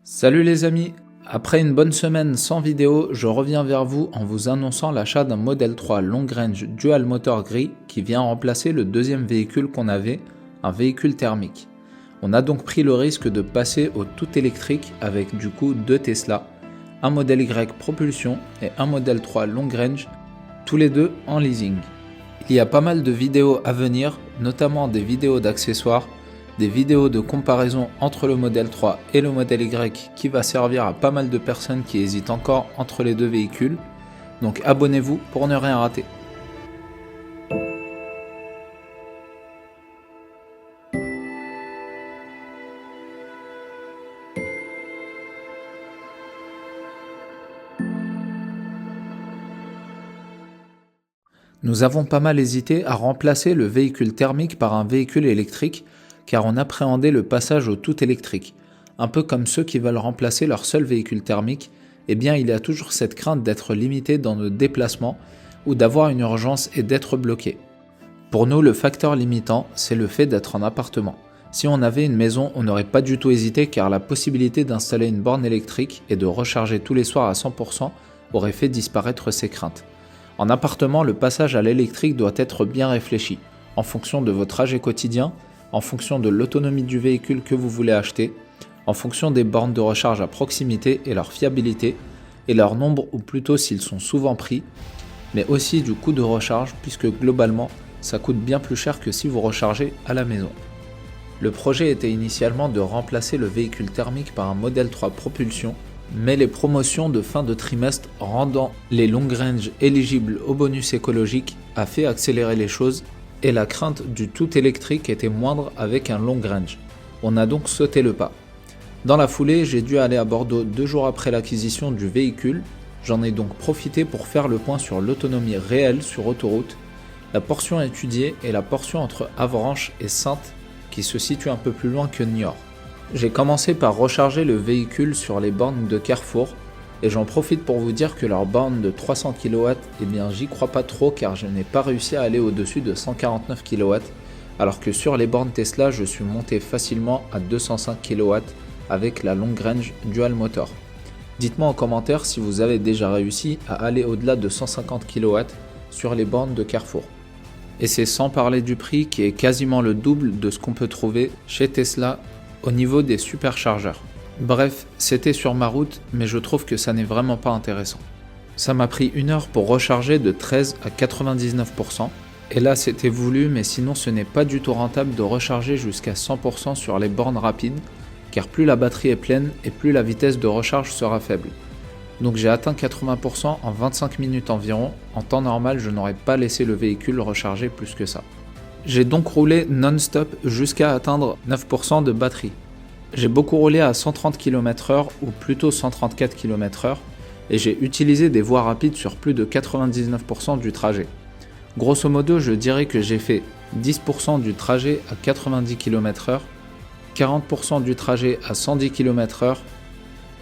Salut les amis, après une bonne semaine sans vidéo, je reviens vers vous en vous annonçant l'achat d'un Model 3 Long Range Dual Motor gris qui vient remplacer le deuxième véhicule qu'on avait, un véhicule thermique. On a donc pris le risque de passer au tout électrique avec du coup deux Tesla, un Model Y propulsion et un Model 3 Long Range, tous les deux en leasing. Il y a pas mal de vidéos à venir, notamment des vidéos d'accessoires, des vidéos de comparaison entre le Model 3 et le Model Y qui va servir à pas mal de personnes qui hésitent encore entre les deux véhicules. Donc abonnez-vous pour ne rien rater. Nous avons pas mal hésité à remplacer le véhicule thermique par un véhicule électrique car on appréhendait le passage au tout électrique. Un peu comme ceux qui veulent remplacer leur seul véhicule thermique, eh bien il y a toujours cette crainte d'être limité dans nos déplacements ou d'avoir une urgence et d'être bloqué. Pour nous, le facteur limitant, c'est le fait d'être en appartement. Si on avait une maison, on n'aurait pas du tout hésité car la possibilité d'installer une borne électrique et de recharger tous les soirs à 100% aurait fait disparaître ces craintes. En appartement, le passage à l'électrique doit être bien réfléchi, en fonction de votre trajet quotidien, en fonction de l'autonomie du véhicule que vous voulez acheter, en fonction des bornes de recharge à proximité et leur fiabilité, et leur nombre ou plutôt s'ils sont souvent pris, mais aussi du coût de recharge puisque globalement, ça coûte bien plus cher que si vous rechargez à la maison. Le projet était initialement de remplacer le véhicule thermique par un Model 3 propulsion, mais les promotions de fin de trimestre rendant les long range éligibles au bonus écologique a fait accélérer les choses et la crainte du tout électrique était moindre avec un long range. On a donc sauté le pas. Dans la foulée, j'ai dû aller à Bordeaux 2 jours après l'acquisition du véhicule. J'en ai donc profité pour faire le point sur l'autonomie réelle sur autoroute, la portion étudiée et la portion entre Avranches et Saintes qui se situe un peu plus loin que Niort. J'ai commencé par recharger le véhicule sur les bornes de Carrefour et j'en profite pour vous dire que leur borne de 300 kW, eh bien j'y crois pas trop car je n'ai pas réussi à aller au-dessus de 149 kW alors que sur les bornes Tesla je suis monté facilement à 205 kW avec la Long Range Dual Motor. Dites-moi en commentaire si vous avez déjà réussi à aller au-delà de 150 kW sur les bornes de Carrefour. Et c'est sans parler du prix qui est quasiment le double de ce qu'on peut trouver chez Tesla au niveau des superchargeurs. Bref, c'était sur ma route, mais je trouve que ça n'est vraiment pas intéressant. Ça m'a pris 1 heure pour recharger de 13 à 99%, et là c'était voulu, mais sinon ce n'est pas du tout rentable de recharger jusqu'à 100% sur les bornes rapides, car plus la batterie est pleine et plus la vitesse de recharge sera faible. Donc j'ai atteint 80% en 25 minutes environ, en temps normal je n'aurais pas laissé le véhicule recharger plus que ça. J'ai donc roulé non-stop jusqu'à atteindre 9% de batterie. J'ai beaucoup roulé à 130 km/h ou plutôt 134 km/h et j'ai utilisé des voies rapides sur plus de 99% du trajet. Grosso modo, je dirais que j'ai fait 10% du trajet à 90 km/h, 40% du trajet à 110 km/h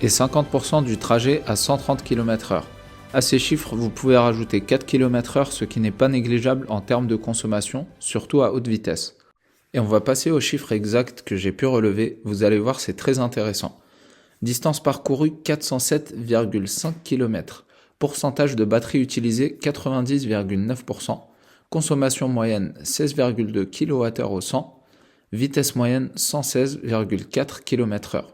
et 50% du trajet à 130 km/h. À ces chiffres, vous pouvez rajouter 4 km/h, ce qui n'est pas négligeable en termes de consommation, surtout à haute vitesse. Et on va passer aux chiffres exacts que j'ai pu relever, vous allez voir c'est très intéressant. Distance parcourue 407,5 km, pourcentage de batterie utilisée 90,9%, consommation moyenne 16,2 kWh au 100, vitesse moyenne 116,4 km/h.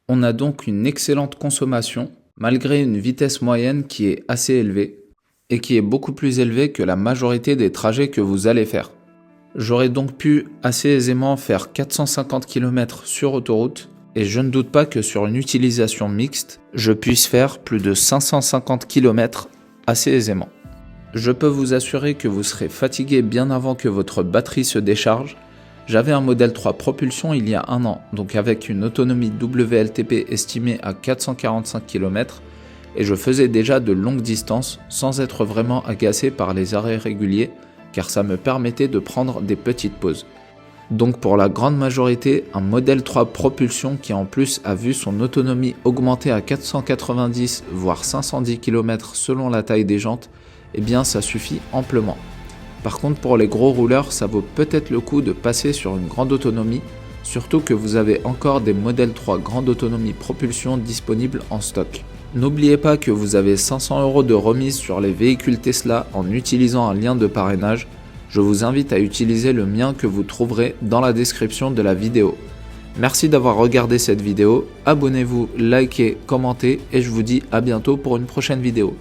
On a donc une excellente consommation, malgré une vitesse moyenne qui est assez élevée, et qui est beaucoup plus élevée que la majorité des trajets que vous allez faire. J'aurais donc pu assez aisément faire 450 km sur autoroute, et je ne doute pas que sur une utilisation mixte, je puisse faire plus de 550 km assez aisément. Je peux vous assurer que vous serez fatigué bien avant que votre batterie se décharge. J'avais un Model 3 propulsion il y a 1 an, donc avec une autonomie WLTP estimée à 445 km, et je faisais déjà de longues distances sans être vraiment agacé par les arrêts réguliers, car ça me permettait de prendre des petites pauses. Donc pour la grande majorité, un Model 3 propulsion qui en plus a vu son autonomie augmenter à 490 voire 510 km selon la taille des jantes, eh bien ça suffit amplement. Par contre pour les gros rouleurs, ça vaut peut-être le coup de passer sur une grande autonomie surtout que vous avez encore des Model 3 grande autonomie propulsion disponibles en stock. N'oubliez pas que vous avez 500 € de remise sur les véhicules Tesla en utilisant un lien de parrainage. Je vous invite à utiliser le mien que vous trouverez dans la description de la vidéo. Merci d'avoir regardé cette vidéo, abonnez-vous, likez, commentez et je vous dis à bientôt pour une prochaine vidéo.